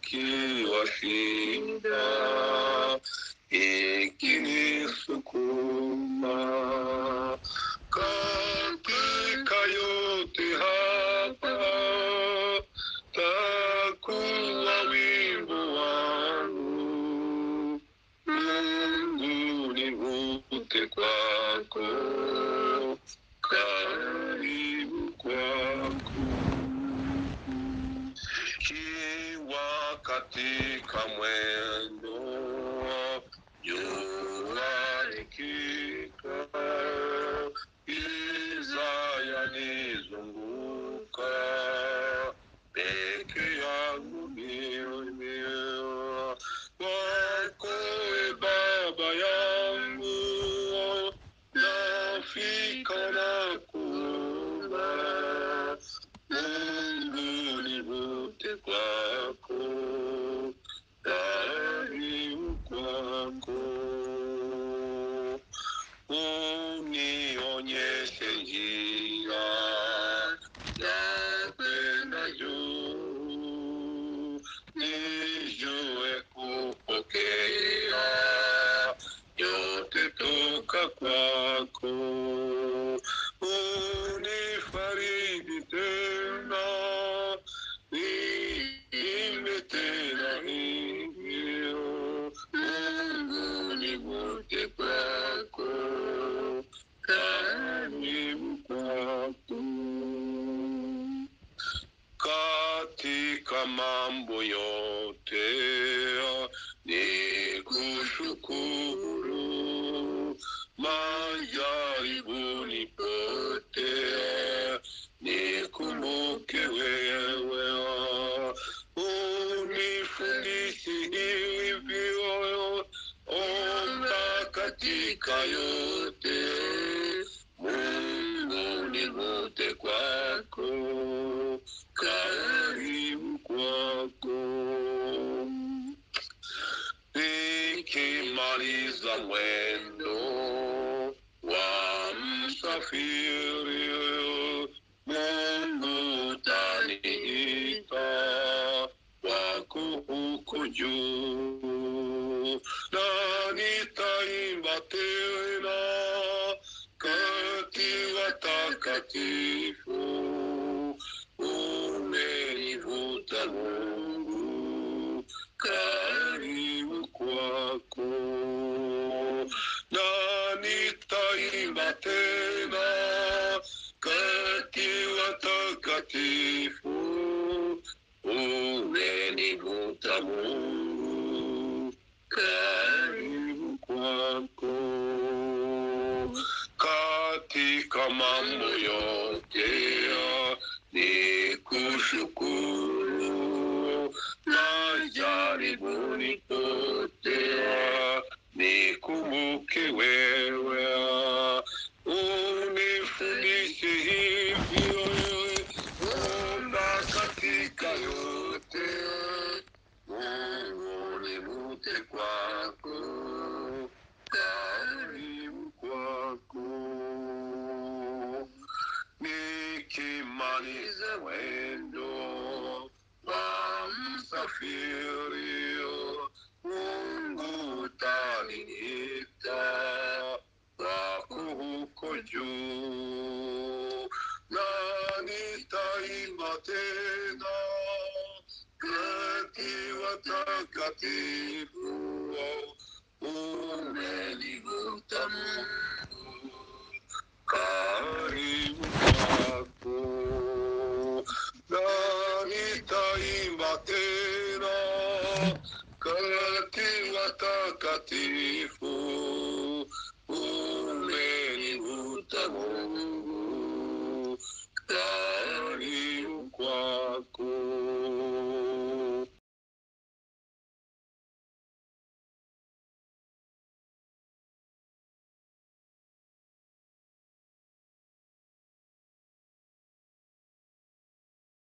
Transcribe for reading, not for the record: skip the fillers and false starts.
ikiwa shida ikinisukuma katika yote hapa, takuwa wimbo wangu. Mungu nivute kwako, karibu kwako. Kiwa katika mwendo, jua likika, giza yanizunguka, peke yangu mimi wako Baba yangu, nafika na kuomba. Mungu nivute kwako, karibu kwako. Unionyeshe njia ya kwenda juu, nijue kupokea yote toka kwako. Unifariji tena, niimbe tena hivyo. Mungu nivute kwako, karibu kwako. Katika mambo yote ni kushukuru, majaribuni pote nikumbuke wewe. Unifundishe hivyo, omba katika yote. Mungu nivute kwako, karibu kwako. Nikimaliza mwendo wa msafiri, Mungu utaniita wako huko juu, na nitaimba tena kati watakatifu. Umenivuta Mungu, karibu kwako, na nitaimba tena kati watakatifu. Umenivuta Mungu, karibu kwako. Katika mambo yote ni kushukuru, majaribuni pote nikumbuke wewe. Unifundishe hivyo, omba katika yote. Mungu nivute kwako, karibu kwako. Nikimaliza mwendo wa msafiri, Mungu utaniita wako huko juu, na nitaimba tena kati watakatifu. Umenivuta Mungu, karibu kwako, na nitaimba tena kati watakatifu. Umenivuta Mungu,